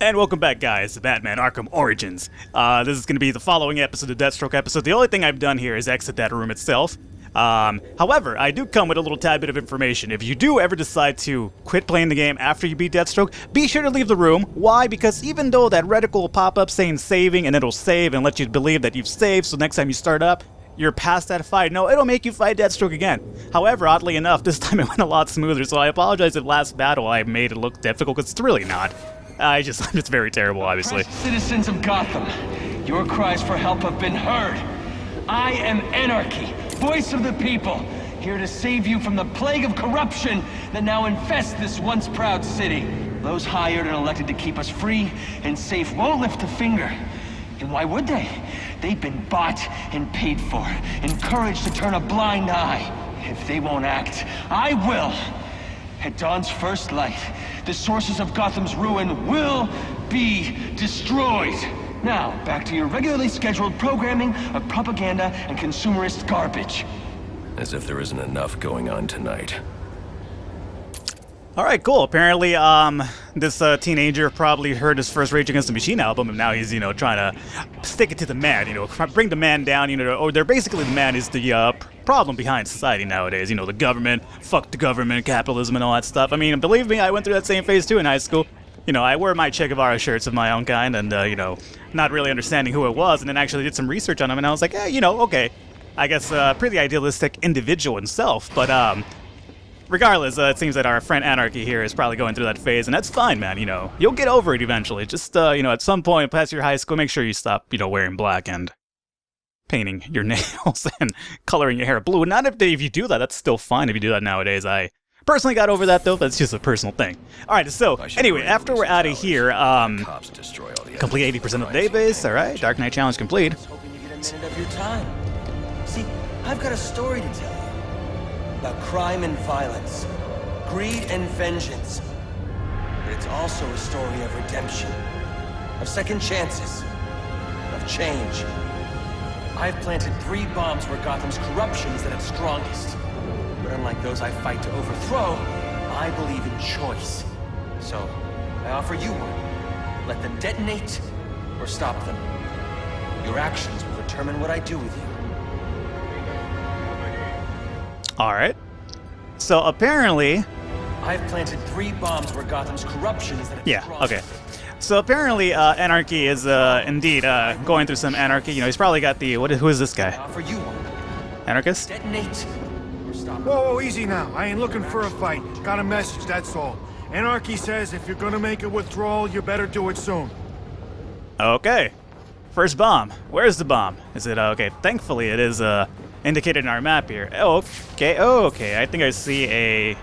And welcome back, guys, to Batman Arkham Origins. This is going to be the following episode, the Deathstroke episode. The only thing I've done here is exit that room itself. However, I do come with a little tad bit of information. If you do ever decide to quit playing the game after you beat Deathstroke, be sure to leave the room. Why? Because even though that reticle will pop up saying saving, and it'll save and let you believe that you've saved, so next time you start up, you're past that fight. No, it'll make you fight Deathstroke again. However, oddly enough, this time it went a lot smoother, so I apologize if last battle I made it look difficult, because it's really not. I'm just very terrible, obviously. Citizens of Gotham, your cries for help have been heard. I am Anarchy, voice of the people, here to save you from the plague of corruption that now infests this once proud city. Those hired and elected to keep us free and safe won't lift a finger. And why would they? They've been bought and paid for, encouraged to turn a blind eye. If they won't act, I will. At dawn's first light, the sources of Gotham's ruin will be destroyed. Now, back to your regularly scheduled programming of propaganda and consumerist garbage. As if there isn't enough going on tonight. Alright, cool. Apparently, this teenager probably heard his first Rage Against the Machine album, and now he's, trying to stick it to the man, bring the man down, or they're basically the man is the, problem behind society nowadays. The government, fuck the government, capitalism, and all that stuff. I mean, believe me, I went through that same phase too in high school. I wear my Che Guevara shirts of my own kind, and, not really understanding who it was, and then actually did some research on him, and I was like, okay. I guess, pretty idealistic individual himself, but, regardless, it seems that our friend Anarchy here is probably going through that phase, and that's fine, man, You'll get over it eventually. Just, at some point past your high school, make sure you stop, wearing black and painting your nails and coloring your hair blue. Not if you do that, that's still fine if you do that nowadays. I personally got over that, though. That's just a personal thing. Alright, so, anyway, after we're out of here, complete 80% of the database, alright, Dark Knight Challenge complete. Hoping you get a minute of your time. See, I've got a story to tell you. About crime and violence, greed and vengeance. But it's also a story of redemption, of second chances, of change. I've planted 3 bombs where Gotham's corruption is at its strongest. But unlike those I fight to overthrow, I believe in choice. So, I offer you one. Let them detonate, or stop them. Your actions will determine what I do with you. Alright. So, apparently... I've planted 3 bombs where Gotham's corruption is at its strongest. Okay. So apparently, Anarchy is indeed going through some anarchy. He's probably got the who is this guy? For you one. Anarchist? Detonate or stop. Whoa, easy now. I ain't looking for a fight. Got a message, that's all. Anarchy says if you're gonna make a withdrawal, you better do it soon. Okay. First bomb. Where's the bomb? Is it okay? Thankfully, it is indicated in our map here. Okay. I think I see a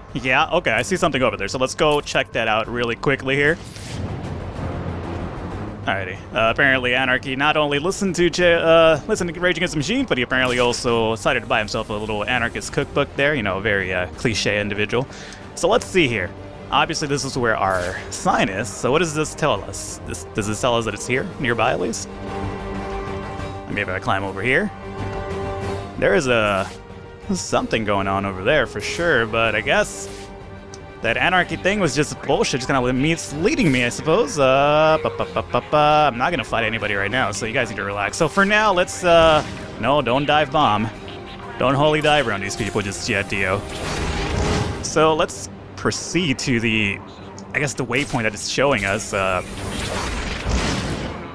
okay. I see something over there. So let's go check that out really quickly here. Alrighty. Apparently, Anarchy not only listened to Rage Against the Machine, but he apparently also decided to buy himself a little anarchist cookbook there. Very cliche individual. So let's see here. Obviously, this is where our sign is. So what does this tell us? Does this tell us that it's here, nearby at least? Maybe I climb over here. There is something going on over there for sure, but I guess that anarchy thing was just bullshit, just kind of misleading me, I suppose. I'm not gonna fight anybody right now, so you guys need to relax. So for now, let's, no, don't dive bomb. Don't holy dive around these people just yet, Dio. So let's proceed to the waypoint that it's showing us.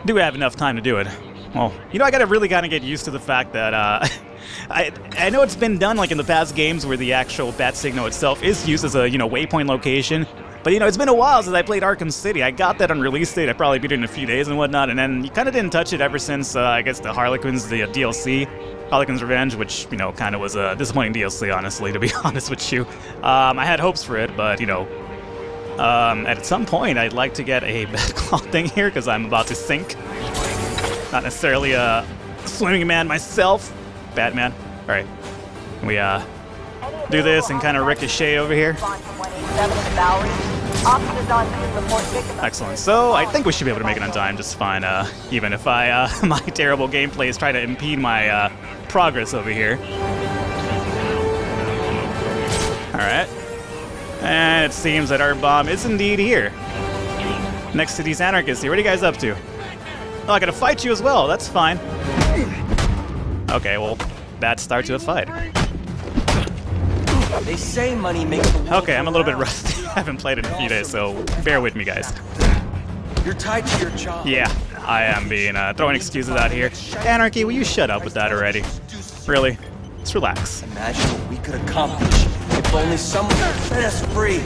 Do we have enough time to do it? Well, I gotta really kind of get used to the fact that, I know it's been done like in the past games where the actual bat signal itself is used as a, waypoint location. But, it's been a while since I played Arkham City. I got that on release date. I probably beat it in a few days and whatnot. And then you kind of didn't touch it ever since, I guess, the Harlequins, the DLC. Harlequin's Revenge, which, kind of was a disappointing DLC, honestly, to be honest with you. I had hopes for it, but, at some point I'd like to get a Batclaw thing here because I'm about to sink. Not necessarily a swimming man myself. Batman. Alright. We do this and kind of ricochet over here. Excellent. So I think we should be able to make it on time just fine, even if my terrible gameplay is trying to impede my progress over here. Alright. And it seems that our bomb is indeed here. next to these anarchists here. What are you guys up to? Oh, I gotta fight you as well. That's fine. Okay, well, bad start to a fight. They say money makes the world Okay, I'm a little bit go round. rusty. I haven't played in a few days, so bear with me, guys. You're tied to your job. Yeah, I am being throwing excuses out here. Anarchy, will you shut up with that already? Really? Let's relax. Imagine what we could accomplish if only someone would set us free.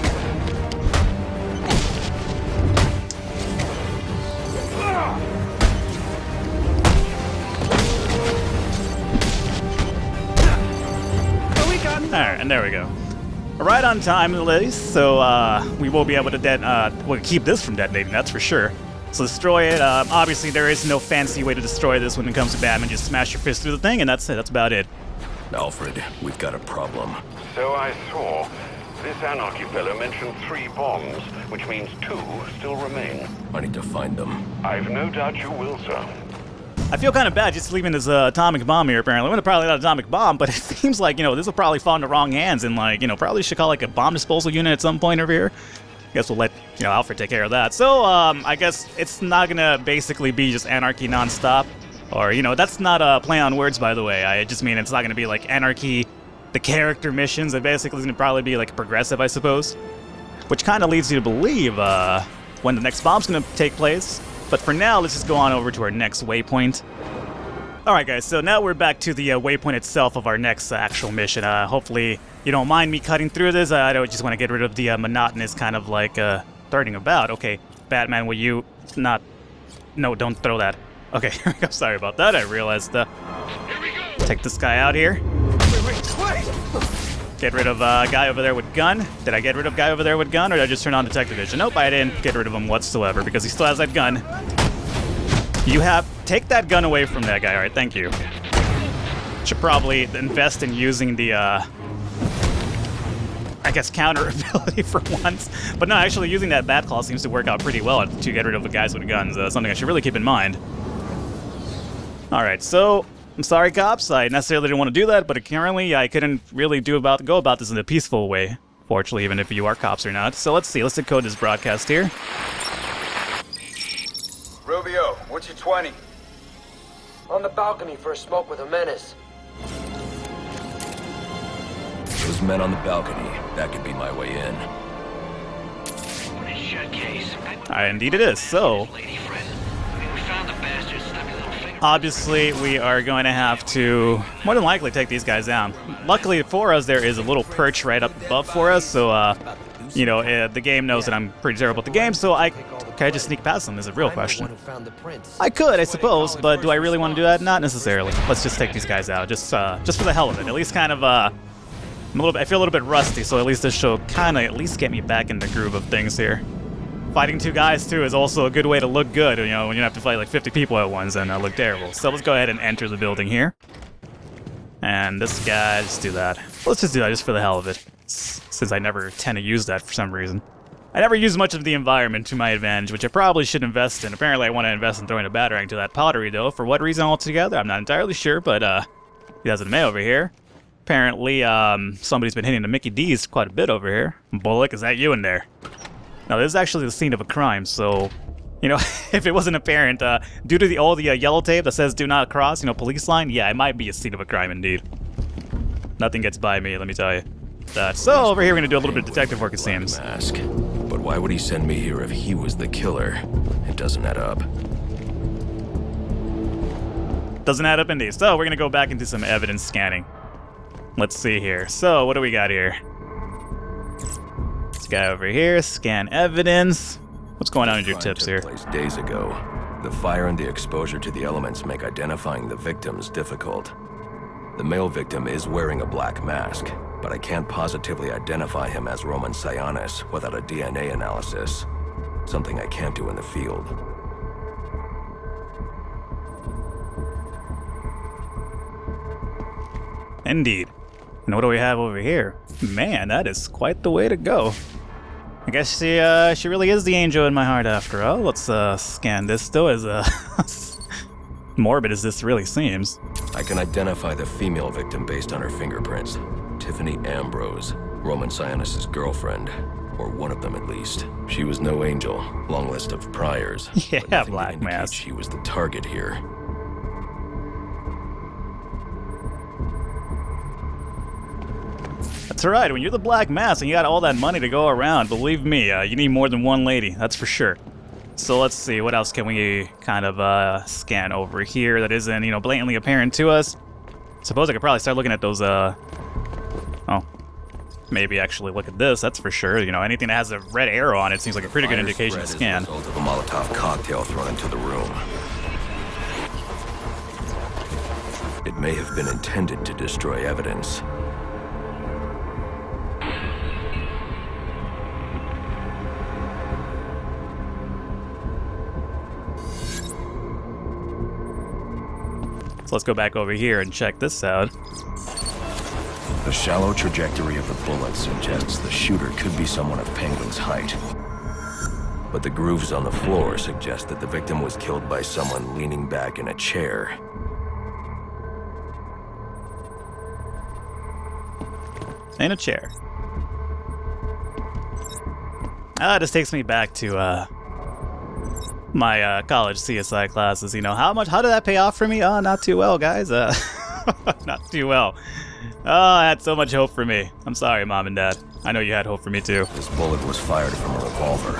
Alright, and there we go. Right on time at least, so we will be able to we'll keep this from detonating, that's for sure. So destroy it. Obviously, there is no fancy way to destroy this when it comes to Batman. Just smash your fist through the thing, and that's it. That's about it. Alfred, we've got a problem. So I saw. This Anarchy fellow mentioned 3 bombs, which means 2 still remain. I need to find them. I've no doubt you will, sir. I feel kind of bad just leaving this atomic bomb here, apparently. Well, probably not an atomic bomb, but it seems like, this will probably fall in the wrong hands, and, probably should call, a bomb disposal unit at some point over here. I guess we'll let, Alfred take care of that. So, I guess it's not gonna basically be just Anarchy nonstop. Or, that's not a play on words, by the way. I just mean it's not gonna be, Anarchy, the character missions. It basically is gonna probably be, progressive, I suppose. Which kind of leads you to believe, when the next bomb's gonna take place. But for now, let's just go on over to our next waypoint. Alright guys, so now we're back to the waypoint itself of our next actual mission. Hopefully you don't mind me cutting through this. I don't just want to get rid of the monotonous kind of starting about. Okay, Batman, will you not... No, don't throw that. Okay, I'm sorry about that. I realized... Take this guy out here. Wait! Get rid of guy over there with gun. Did I get rid of guy over there with gun, or did I just turn on detective vision? Nope, I didn't get rid of him whatsoever, because he still has that gun. Take that gun away from that guy. Alright, thank you. Should probably invest in using the, I guess, counter ability for once. But no, actually using that bat claw seems to work out pretty well to get rid of the guys with guns. Something I should really keep in mind. Alright, so... I'm sorry, cops. I necessarily didn't want to do that, but currently I couldn't really go about this in a peaceful way. Fortunately, even if you are cops or not. So let's see. Let's decode this broadcast here. Rubio, what's your 20? On the balcony for a smoke with a menace. Those men on the balcony, that could be my way in. Indeed it is. So, obviously, we are going to have to, more than likely, take these guys down. Luckily for us, there is a little perch right up above for us, so, the game knows that I'm pretty terrible at the game, so can I just sneak past them is a real question. I could, I suppose, but do I really want to do that? Not necessarily. Let's just take these guys out, just for the hell of it. At least kind of, I feel a little bit rusty, so at least this show kind of at least get me back in the groove of things here. Fighting 2 guys, too, is also a good way to look good, when you have to fight 50 people at once and look terrible. So let's go ahead and enter the building here. And this guy, just do that. Let's just do that just for the hell of it, since I never tend to use that for some reason. I never use much of the environment to my advantage, which I probably should invest in. Apparently I want to invest in throwing a batarang to that pottery, though. For what reason altogether, I'm not entirely sure, but he has a mail over here. Apparently, somebody's been hitting the Mickey D's quite a bit over here. Bullock, is that you in there? Now, this is actually the scene of a crime, so, if it wasn't apparent, due to all the yellow tape that says do not cross, police line, yeah, it might be a scene of a crime indeed. Nothing gets by me, let me tell you. So, over here we're gonna do a little bit of detective work, it seems. Mask. But why would he send me here if he was the killer? It doesn't add up. Doesn't add up indeed. So, we're gonna go back into some evidence scanning. Let's see here. So, what do we got here? This guy over here, scan evidence. What's going on in your tips here? Place days ago. The fire and the exposure to the elements make identifying the victims difficult. The male victim is wearing a black mask, but I can't positively identify him as Roman Sionis without a DNA analysis. Something I can't do in the field. Indeed. And what do we have over here? Man, that is quite the way to go. I guess she really is the angel in my heart after all. Let's scan this though, as morbid as this really seems. I can identify the female victim based on her fingerprints. Tiffany Ambrose, Roman Sionis' girlfriend. Or one of them at least. She was no angel, long list of priors. Yeah, but nothing to Black indicate Mask. she was the target here. That's right, when you're the Black Mask and you got all that money to go around, believe me, you need more than one lady, that's for sure. So let's see, what else can we kind of scan over here that isn't, you know, blatantly apparent to us? Suppose I could probably start looking at those, oh. Maybe actually look at this, that's for sure. You know, anything that has a red arrow on it seems like a pretty good indication to scan. As a result of a Molotov cocktail thrown into the room. It may have been intended to destroy evidence. So let's go back over here and check this out. The shallow trajectory of the bullet suggests the shooter could be someone of Penguin's height. But the grooves on the floor suggest that the victim was killed by someone leaning back in a chair. In a chair. This takes me back to my college CSI classes. You know, how did that pay off for me? Not too well, guys. Not too well. I had so much hope for me. I'm sorry, Mom and Dad. I know you had hope for me too. This bullet was fired from a revolver.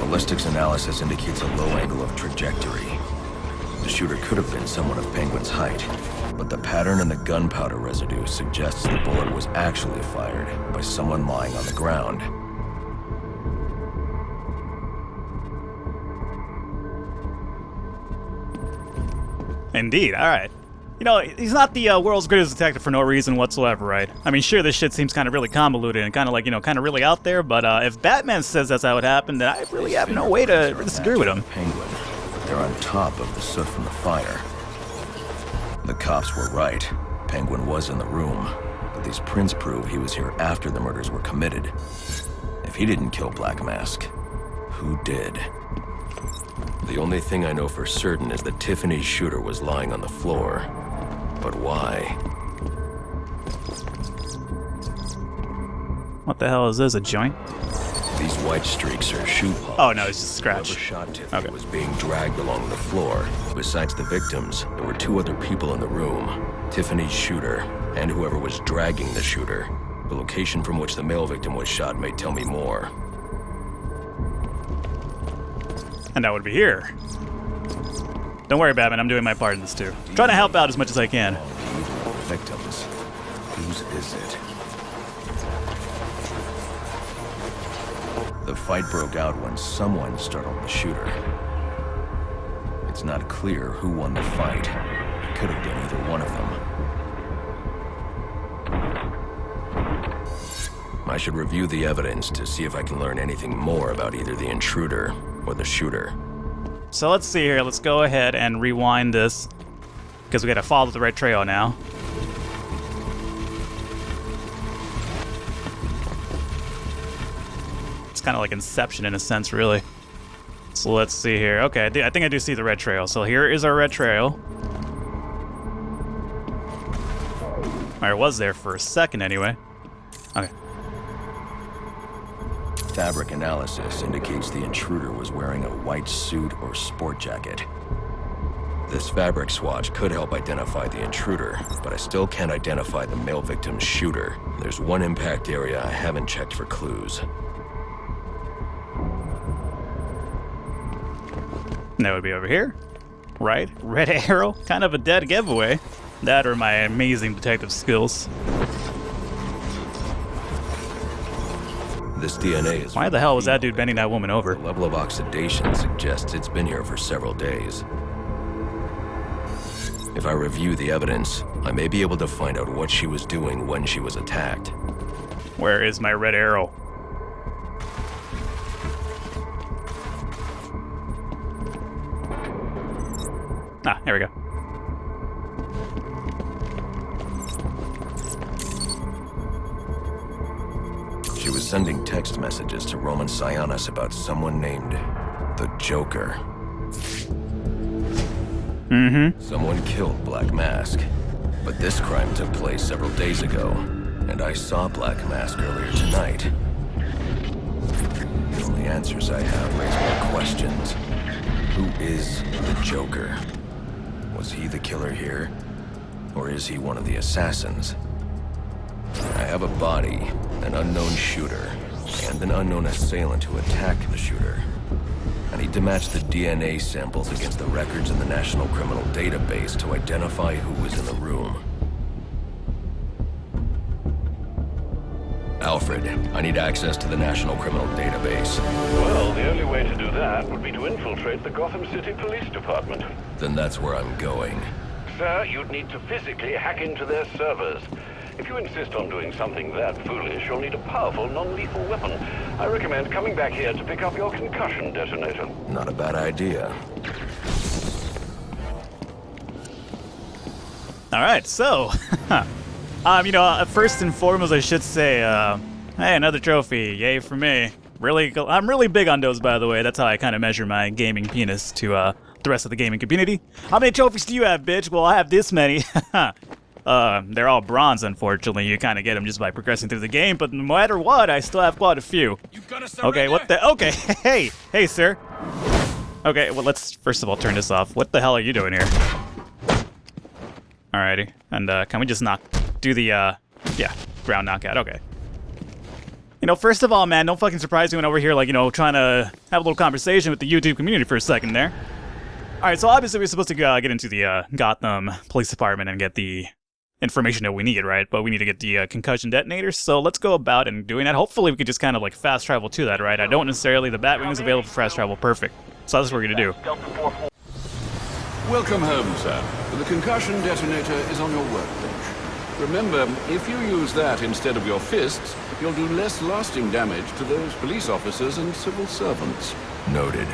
Ballistics analysis indicates a low angle of trajectory. The shooter could have been someone of Penguin's height, but the pattern in the gunpowder residue suggests the bullet was actually fired by someone lying on the ground. Indeed, alright. You know, he's not the world's greatest detective for no reason whatsoever, right? I mean, sure, this shit seems kind of really convoluted and kind of like, you know, kind of really out there, but if Batman says that's how it happened, then I really have no way to disagree with him. Penguin. They're on top of the soot from the fire. The cops were right. Penguin was in the room, but these prints prove he was here after the murders were committed. If he didn't kill Black Mask, who did? The only thing I know for certain is that Tiffany's shooter was lying on the floor. But why? What the hell is this, a joint? These white streaks are shoe polish. Oh no, it's just a scratch. Whoever shot Tiffany Okay. was being dragged along the floor. Besides the victims, there were two other people in the room. Tiffany's shooter, and whoever was dragging the shooter. The location from which the male victim was shot may tell me more. And that would be here. Don't worry, Batman, I'm doing my part in this too. Trying to help out as much as I can. Victims. Whose is it? The fight broke out when someone startled the shooter. It's not clear who won the fight. It could have been either one of them. I should review the evidence to see if I can learn anything more about either the intruder or the shooter. So let's see here, let's go ahead and rewind this, because we gotta follow the red trail now. It's kind of like Inception in a sense, really. So let's see here. Okay, I think I do see the red trail. So here is our red trail. Or it was there for a second anyway. Okay. Fabric analysis indicates the intruder was wearing a white suit or sport jacket. This fabric swatch could help identify the intruder, but I still can't identify the male victim's shooter. There's one impact area I haven't checked for clues. That would be over here. Right? Red arrow? Kind of a dead giveaway. That or my amazing detective skills. This DNA is... Why the hell was that dude bending that woman over? The level of oxidation suggests it's been here for several days. If I review the evidence, I may be able to find out what she was doing when she was attacked. Where is my red arrow? Ah, here we go. She was sending text messages to Roman Sionis about someone named the Joker. Mm-hmm. Someone killed Black Mask, but this crime took place several days ago, and I saw Black Mask earlier tonight. the answers I have raise more questions. Who is the Joker? Was he the killer here? Or is he one of the assassins? I have a body, an unknown shooter, and an unknown assailant who attacked the shooter. I need to match the DNA samples against the records in the National Criminal Database to identify who was in the room. Alfred, I need access to the National Criminal Database. Well, the only way to do that would be to infiltrate the Gotham City Police Department. Then that's where I'm going. Sir, you'd need to physically hack into their servers. If you insist on doing something that foolish, you'll need a powerful, non-lethal weapon. I recommend coming back here to pick up your concussion detonator. Not a bad idea. Alright, so... first and foremost, I should say, hey, another trophy. Yay for me. I'm really big on those, by the way. That's how I kind of measure my gaming penis to, the rest of the gaming community. How many trophies do you have, bitch? Well, I have this many. They're all bronze, unfortunately. You kind of get them just by progressing through the game, but no matter what, I still have quite a few. Okay, what the... Okay, hey, sir. Okay, well, let's first of all turn this off. What the hell are you doing here? Alrighty, and, can we just do the, ground knockout, okay. First of all, man, don't fucking surprise me when over here, like, trying to have a little conversation with the YouTube community for a second there. Alright, so obviously we're supposed to get into the, Gotham Police Department and get the information that we need, right? But we need to get the, concussion detonator, so let's go about and doing that. Hopefully we could just kind of, like, fast travel to that, right? I don't necessarily, the Batwing is available for fast travel, perfect. So that's what we're gonna do. Welcome home, sir. The concussion detonator is on your workbench. Remember, if you use that instead of your fists, you'll do less lasting damage to those police officers and civil servants. Noted.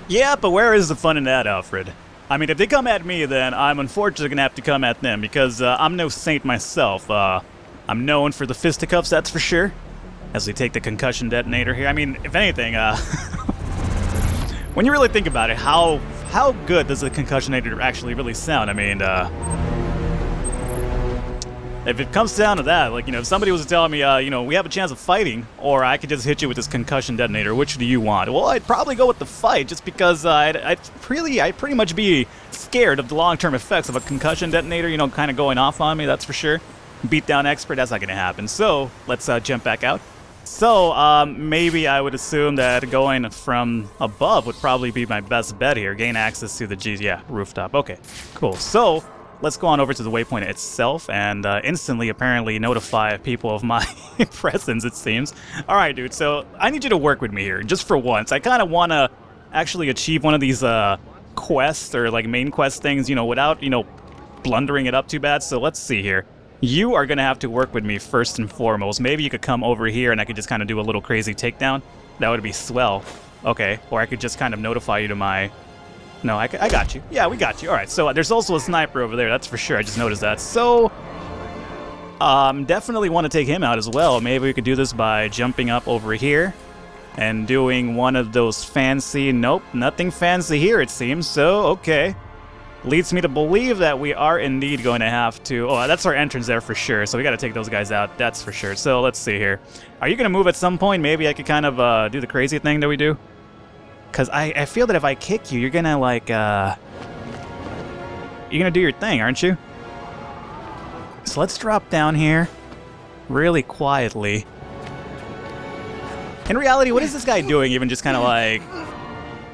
Yeah, but where is the fun in that, Alfred? I mean, if they come at me, then I'm unfortunately gonna have to come at them, because I'm no saint myself. I'm known for the fisticuffs, that's for sure. As we take the concussion detonator here. I mean, if anything, when you really think about it, how good does the concussion detonator actually really sound? I mean, if it comes down to that, like, if somebody was telling me, we have a chance of fighting, or I could just hit you with this concussion detonator, which do you want? Well, I'd probably go with the fight, just because I'd pretty much be scared of the long-term effects of a concussion detonator, kind of going off on me, that's for sure. Beatdown expert, that's not gonna happen. So, let's jump back out. So, maybe I would assume that going from above would probably be my best bet here. Gain access to the rooftop. Okay, cool. So, let's go on over to the waypoint itself and instantly, apparently, notify people of my presence, it seems. Alright, dude, so I need you to work with me here, just for once. I kind of want to actually achieve one of these quests, or like main quest things, without, blundering it up too bad. So, let's see here. You are going to have to work with me first and foremost. Maybe you could come over here and I could just kind of do a little crazy takedown. That would be swell. Okay, or I could just kind of notify you to my... No, I got you. Yeah, we got you. Alright, so there's also a sniper over there, that's for sure. I just noticed that. So, definitely want to take him out as well. Maybe we could do this by jumping up over here and doing one of those fancy... Nope, nothing fancy here, it seems. So, okay. Leads me to believe that we are indeed going to have to... Oh, that's our entrance there for sure, so we got to take those guys out, that's for sure. So, let's see here. Are you going to move at some point? Maybe I could kind of do the crazy thing that we do? Because I feel that if I kick you, you're going to, like, You're going to do your thing, aren't you? So let's drop down here really quietly. In reality, what is this guy doing? Even just kind of, like...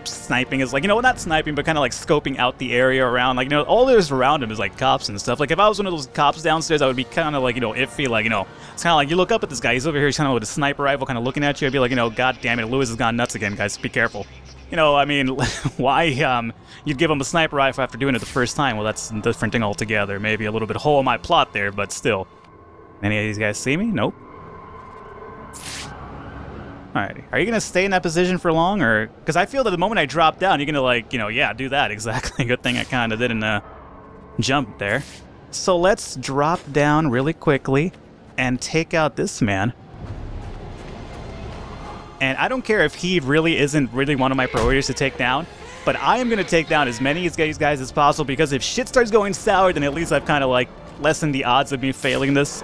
sniping is like, not sniping, but kind of like scoping out the area around, like, all there's around him is like cops and stuff. Like, if I was one of those cops downstairs, I would be kind of like, iffy, like, it's kind of like you look up at this guy, he's over here, he's kind of with a sniper rifle, kind of looking at you. I'd be like, god damn it, Lewis has gone nuts again, guys, be careful. I mean, why, you'd give him a sniper rifle after doing it the first time? Well, that's a different thing altogether. Maybe a little bit of hole in my plot there, but still. Any of these guys see me? Nope. Alright, are you going to stay in that position for long, or... Because I feel that the moment I drop down, you're going to, like, yeah, do that, exactly. Good thing I kind of didn't, jump there. So let's drop down really quickly and take out this man. And I don't care if he really isn't really one of my priorities to take down, but I am going to take down as many of these guys as possible, because if shit starts going sour, then at least I've kind of, like, lessened the odds of me failing this.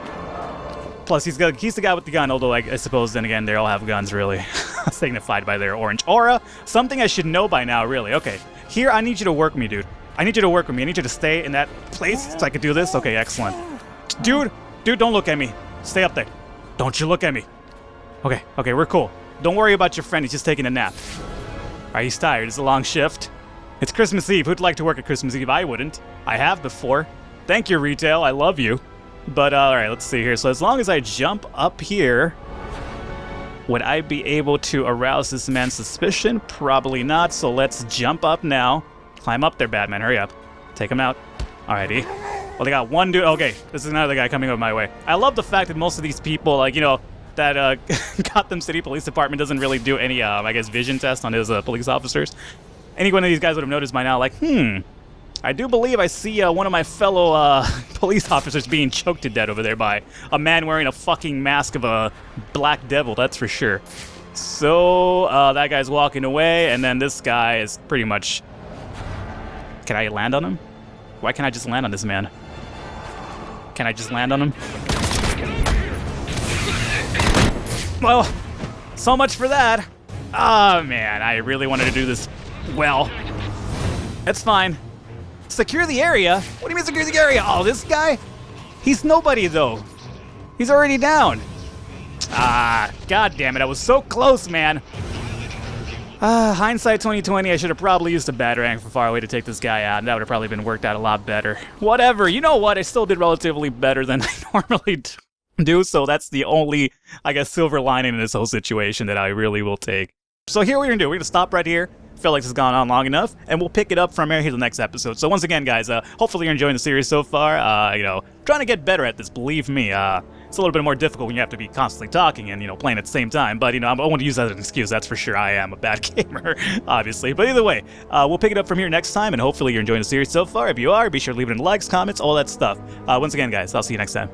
Plus, he's the guy with the gun, although I suppose, then again, they all have guns, really. Signified by their orange aura. Something I should know by now, really. Okay, here, I need you to work me, dude. I need you to work with me. I need you to stay in that place so I can do this. Okay, excellent. Dude, don't look at me. Stay up there. Don't you look at me. Okay, we're cool. Don't worry about your friend. He's just taking a nap. All right, he's tired. It's a long shift. It's Christmas Eve. Who'd like to work at Christmas Eve? I wouldn't. I have before. Thank you, retail. I love you. But, all right, let's see here. So as long as I jump up here, would I be able to arouse this man's suspicion? Probably not, so let's jump up now. Climb up there, Batman. Hurry up. Take him out. Alrighty. Well, they got one dude. Okay, this is another guy coming over my way. I love the fact that most of these people, like, you know, that Gotham City Police Department doesn't really do any, I guess, vision test on his police officers. Any one of these guys would have noticed by now, like, I do believe I see one of my fellow police officers being choked to death over there by a man wearing a fucking mask of a black devil, that's for sure. So, that guy's walking away, and then this guy is pretty much... Can I land on him? Why can't I just land on this man? Can I just land on him? Well, so much for that. Oh, man, I really wanted to do this well. It's fine. Secure the area? What do you mean secure the area? Oh, this guy? He's nobody, though. He's already down. Ah, god damn it. I was so close, man. Hindsight 2020, I should have probably used a batarang from far away to take this guy out, and that would have probably been worked out a lot better. Whatever. You know what? I still did relatively better than I normally do, so that's the only, I guess, silver lining in this whole situation that I really will take. So here we're going to do. We're going to stop right here. Feel like this has gone on long enough, and we'll pick it up from here the next episode. So once again, guys, hopefully you're enjoying the series so far. You know, trying to get better at this, believe me. It's a little bit more difficult when you have to be constantly talking and, you know, playing at the same time. But, you know, I won't use that as an excuse. That's for sure. I am a bad gamer, obviously. But either way, we'll pick it up from here next time, and hopefully you're enjoying the series so far. If you are, be sure to leave it in the likes, comments, all that stuff. Once again, guys, I'll see you next time.